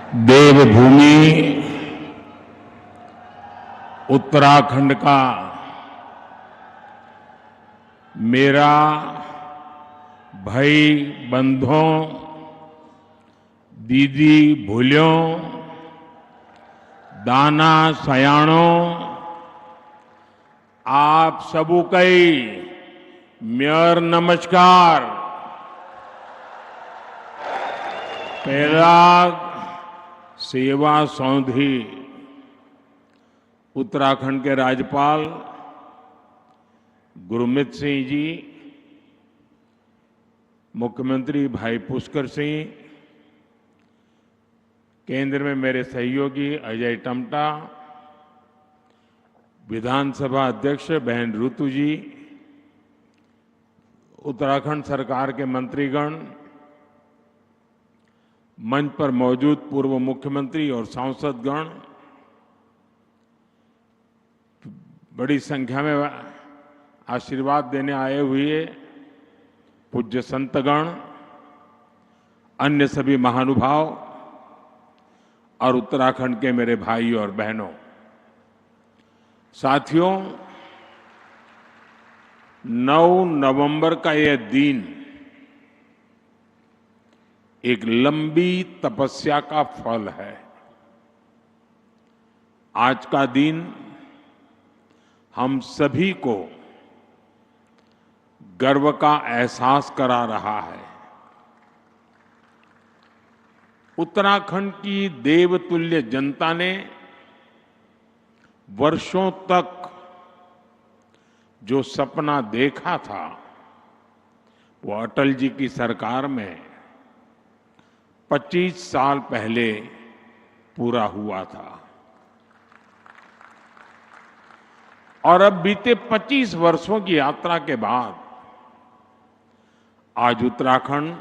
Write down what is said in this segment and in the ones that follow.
देवभूमि उत्तराखंड का मेरा भाई बंधुओं, दीदी भूलियों, दाना सयाणों, आप सबू कई मेयर नमस्कार। पहला सेवा सौंधी उत्तराखंड के राज्यपाल गुरमीत सिंह जी, मुख्यमंत्री भाई पुष्कर सिंह, केंद्र में मेरे सहयोगी अजय टमटा, विधानसभा अध्यक्ष बहन ऋतु जी, उत्तराखंड सरकार के मंत्रीगण, मंच पर मौजूद पूर्व मुख्यमंत्री और सांसदगण, बड़ी संख्या में आशीर्वाद देने आए हुए पूज्य संतगण, अन्य सभी महानुभाव और उत्तराखंड के मेरे भाई और बहनों, साथियों, 9 नवंबर का यह दिन एक लंबी तपस्या का फल है। आज का दिन हम सभी को गर्व का एहसास करा रहा है। उत्तराखंड की देवतुल्य जनता ने वर्षों तक जो सपना देखा था, वो अटल जी की सरकार में 25 साल पहले पूरा हुआ था। और अब बीते 25 वर्षों की यात्रा के बाद आज उत्तराखंड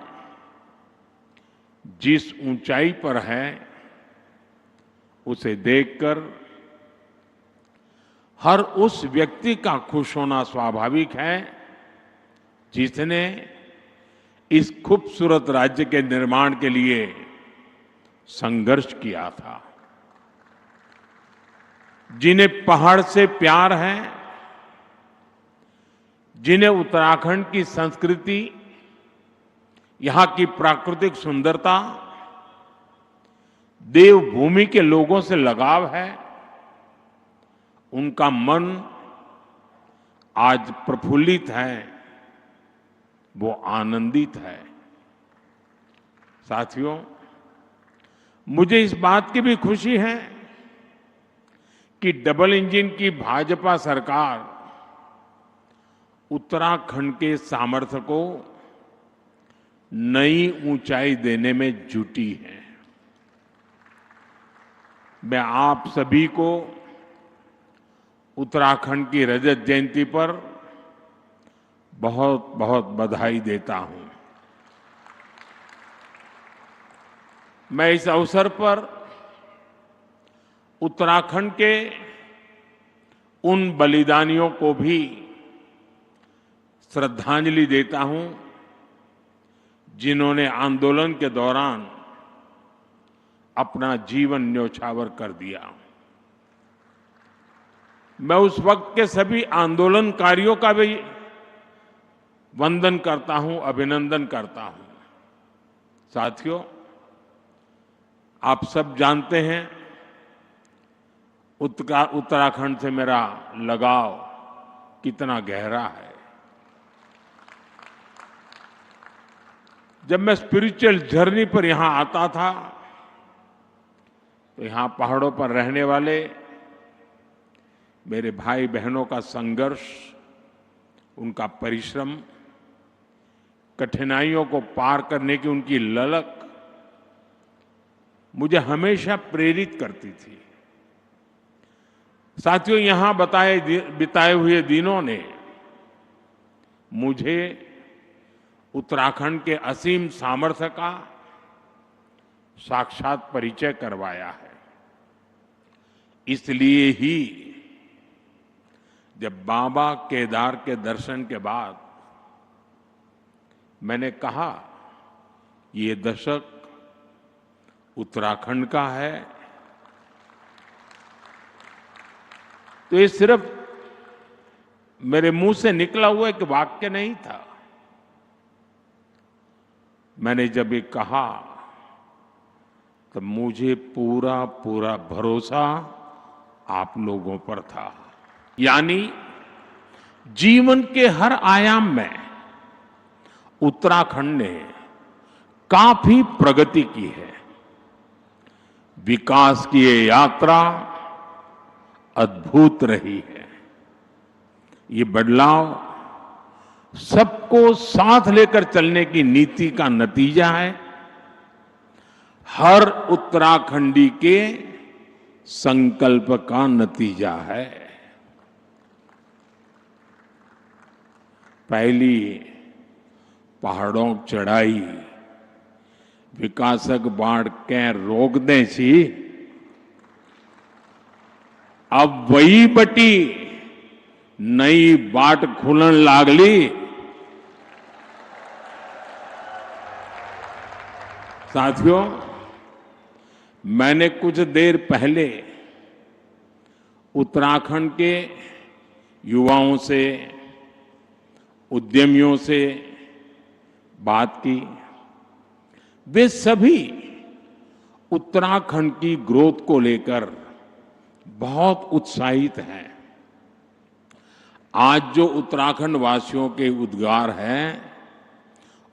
जिस ऊंचाई पर है, उसे देखकर हर उस व्यक्ति का खुश होना स्वाभाविक है जिसने इस खूबसूरत राज्य के निर्माण के लिए संघर्ष किया था, जिन्हें पहाड़ से प्यार है, जिन्हें उत्तराखंड की संस्कृति, यहां की प्राकृतिक सुंदरता, देवभूमि के लोगों से लगाव है, उनका मन आज प्रफुल्लित है, वो आनंदित है। साथियों, मुझे इस बात की भी खुशी है कि डबल इंजन की भाजपा सरकार उत्तराखंड के सामर्थ्य को नई ऊंचाई देने में जुटी है। मैं आप सभी को उत्तराखंड की रजत जयंती पर बहुत बहुत बधाई देता हूं। मैं इस अवसर पर उत्तराखंड के उन बलिदानियों को भी श्रद्धांजलि देता हूं जिन्होंने आंदोलन के दौरान अपना जीवन न्यौछावर कर दिया। मैं उस वक्त के सभी आंदोलनकारियों का भी वंदन करता हूं, अभिनंदन करता हूं। साथियों, आप सब जानते हैं उत्तराखंड से मेरा लगाव कितना गहरा है। जब मैं स्पिरिचुअल जर्नी पर यहां आता था, तो यहां पहाड़ों पर रहने वाले मेरे भाई बहनों का संघर्ष, उनका परिश्रम, कठिनाइयों को पार करने की उनकी ललक मुझे हमेशा प्रेरित करती थी। साथियों, यहां बिताए हुए दिनों ने मुझे उत्तराखंड के असीम सामर्थ्य का साक्षात परिचय करवाया है। इसलिए ही जब बाबा केदार के दर्शन के बाद मैंने कहा, ये दशक उत्तराखंड का है, तो ये सिर्फ मेरे मुंह से निकला हुआ एक वाक्य नहीं था। मैंने जब ये कहा तब मुझे पूरा पूरा भरोसा आप लोगों पर था। यानी जीवन के हर आयाम में उत्तराखंड ने काफी प्रगति की है। विकास की ये यात्रा अद्भुत रही है। ये बदलाव सबको साथ लेकर चलने की नीति का नतीजा है। हर उत्तराखंडी के संकल्प का नतीजा है। पहली पहाड़ों की चढ़ाई विकासक बाढ़ के रोक दे सी, अब वही बटी नई बाट खुलन लागली। साथियों, मैंने कुछ देर पहले उत्तराखंड के युवाओं से, उद्यमियों से बात की। वे सभी उत्तराखंड की ग्रोथ को लेकर बहुत उत्साहित हैं। आज जो उत्तराखंड वासियों के उद्गार हैं,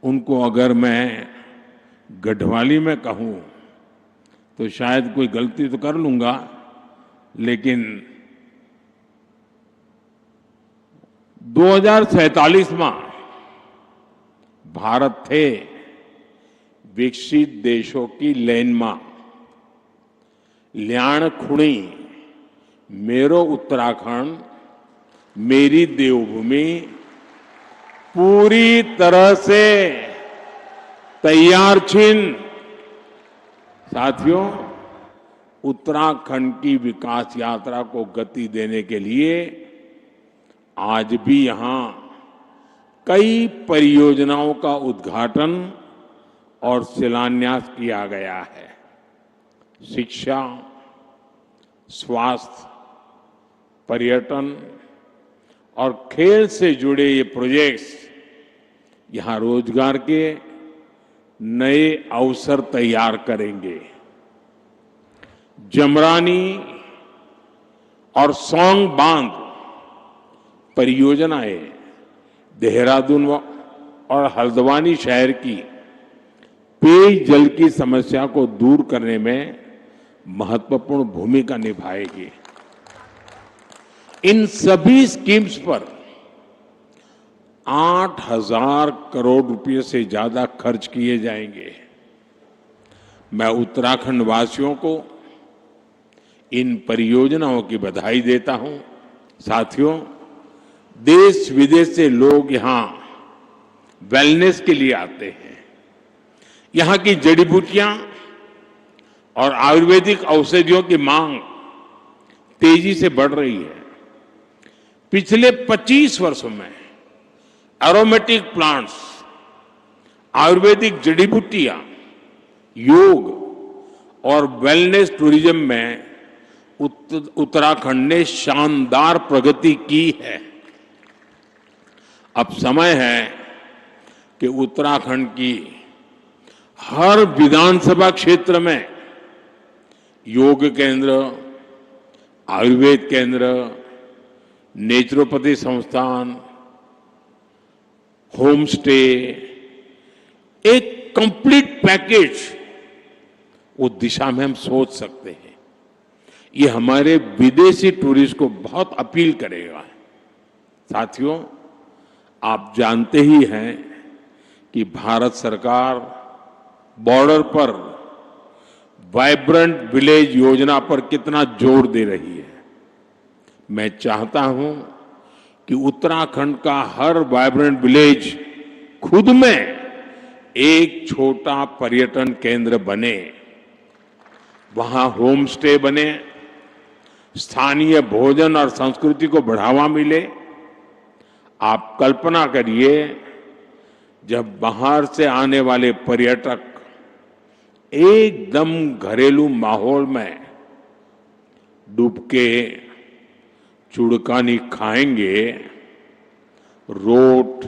उनको अगर मैं गढ़वाली में कहूं तो शायद कोई गलती तो कर लूंगा, लेकिन 2047 में भारत थे विकसित देशों की लाइन में ल्याण खुणी मेरो उत्तराखंड मेरी देवभूमि पूरी तरह से तैयार छिन। साथियों, उत्तराखंड की विकास यात्रा को गति देने के लिए आज भी यहां कई परियोजनाओं का उद्घाटन और शिलान्यास किया गया है। शिक्षा, स्वास्थ्य, पर्यटन और खेल से जुड़े ये प्रोजेक्ट्स यहां रोजगार के नए अवसर तैयार करेंगे। जमरानी और सौंग बांध परियोजनाएं देहरादून और हल्द्वानी शहर की पेयजल की समस्या को दूर करने में महत्वपूर्ण भूमिका निभाएगी। इन सभी स्कीम्स पर 8,000 करोड़ रुपए से ज्यादा खर्च किए जाएंगे। मैं उत्तराखंड वासियों को इन परियोजनाओं की बधाई देता हूं। साथियों, देश विदेश से लोग यहां वेलनेस के लिए आते हैं। यहां की जड़ी बूटियां और आयुर्वेदिक औषधियों की मांग तेजी से बढ़ रही है। पिछले 25 वर्षों में एरोमेटिक प्लांट्स, आयुर्वेदिक जड़ी बूटियां, योग और वेलनेस टूरिज्म में उत्तराखंड ने शानदार प्रगति की है। अब समय है कि उत्तराखंड की हर विधानसभा क्षेत्र में योग केंद्र, आयुर्वेद केंद्र, नेचुरोपैथी संस्थान, होम स्टे, एक कंप्लीट पैकेज, वो दिशा में हम सोच सकते हैं। ये हमारे विदेशी टूरिस्ट को बहुत अपील करेगा। साथियों, आप जानते ही हैं कि भारत सरकार बॉर्डर पर वाइब्रेंट विलेज योजना पर कितना जोर दे रही है। मैं चाहता हूं कि उत्तराखंड का हर वाइब्रेंट विलेज खुद में एक छोटा पर्यटन केंद्र बने। वहां होम स्टे बने, स्थानीय भोजन और संस्कृति को बढ़ावा मिले। आप कल्पना करिए, जब बाहर से आने वाले पर्यटक एकदम घरेलू माहौल में डुबके चुड़कानी खाएंगे, रोट,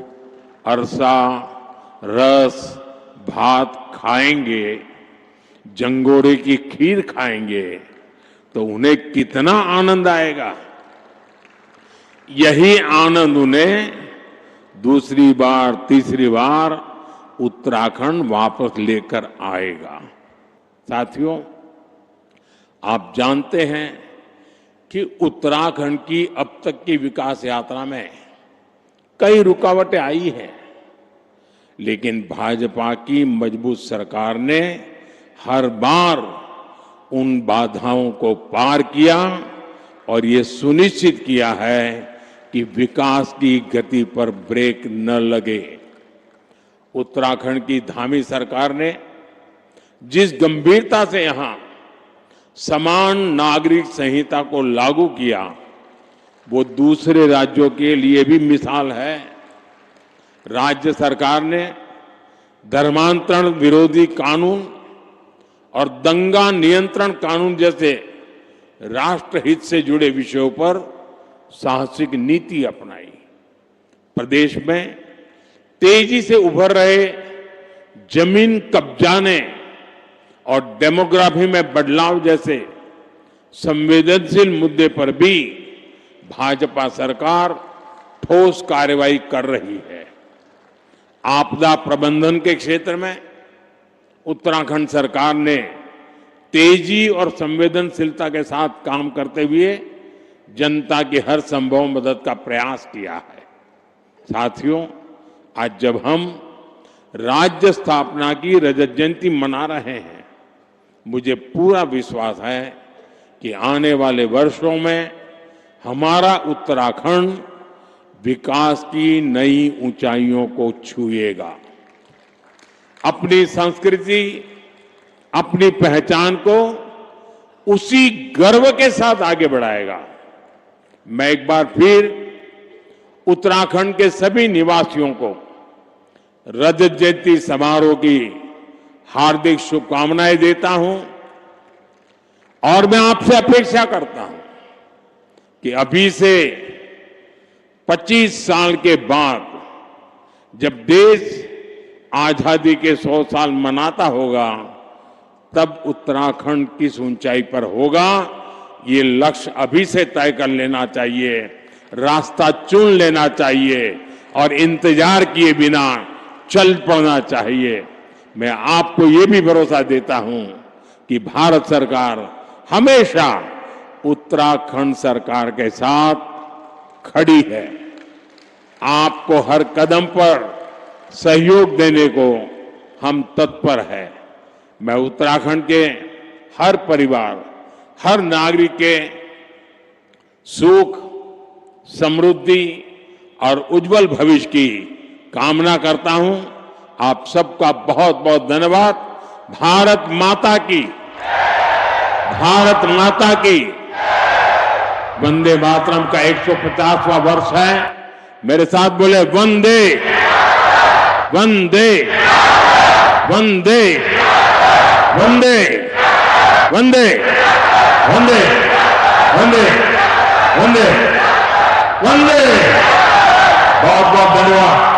अरसा, रस, भात खाएंगे, जंगोरे की खीर खाएंगे, तो उन्हें कितना आनंद आएगा। यही आनंद उन्हें दूसरी बार, तीसरी बार उत्तराखंड वापस लेकर आएगा। साथियों, आप जानते हैं कि उत्तराखंड की अब तक की विकास यात्रा में कई रुकावटें आई हैं, लेकिन भाजपा की मजबूत सरकार ने हर बार उन बाधाओं को पार किया और ये सुनिश्चित किया है कि विकास की गति पर ब्रेक न लगे। उत्तराखंड की धामी सरकार ने जिस गंभीरता से यहां समान नागरिक संहिता को लागू किया, वो दूसरे राज्यों के लिए भी मिसाल है। राज्य सरकार ने धर्मांतरण विरोधी कानून और दंगा नियंत्रण कानून जैसे राष्ट्रहित से जुड़े विषयों पर साहसिक नीति अपनाई। प्रदेश में तेजी से उभर रहे जमीन कब्जाने और डेमोग्राफी में बदलाव जैसे संवेदनशील मुद्दे पर भी भाजपा सरकार ठोस कार्रवाई कर रही है। आपदा प्रबंधन के क्षेत्र में उत्तराखंड सरकार ने तेजी और संवेदनशीलता के साथ काम करते हुए जनता की हर संभव मदद का प्रयास किया है। साथियों, आज जब हम राज्य स्थापना की रजत जयंती मना रहे हैं, मुझे पूरा विश्वास है कि आने वाले वर्षों में हमारा उत्तराखंड विकास की नई ऊंचाइयों को छुएगा, अपनी संस्कृति, अपनी पहचान को उसी गर्व के साथ आगे बढ़ाएगा। मैं एक बार फिर उत्तराखंड के सभी निवासियों को रजत जयंती समारोह की हार्दिक शुभकामनाएं देता हूं और मैं आपसे अपेक्षा करता हूं कि अभी से 25 साल के बाद जब देश आजादी के 100 साल मनाता होगा, तब उत्तराखंड किस ऊंचाई पर होगा, ये लक्ष्य अभी से तय कर लेना चाहिए, रास्ता चुन लेना चाहिए और इंतजार किए बिना चल पड़ना चाहिए। मैं आपको ये भी भरोसा देता हूं कि भारत सरकार हमेशा उत्तराखंड सरकार के साथ खड़ी है। आपको हर कदम पर सहयोग देने को हम तत्पर हैं। मैं उत्तराखंड के हर परिवार, हर नागरिक के सुख, समृद्धि और उज्जवल भविष्य की कामना करता हूं। आप सबका बहुत बहुत धन्यवाद। भारत माता की, भारत माता की। वंदे मातरम का 150वां वर्ष है। मेरे साथ बोले वंदे वंदे वंदे वंदे वंदे वंदे वंदे वंदे वंदे। बहुत बहुत धन्यवाद।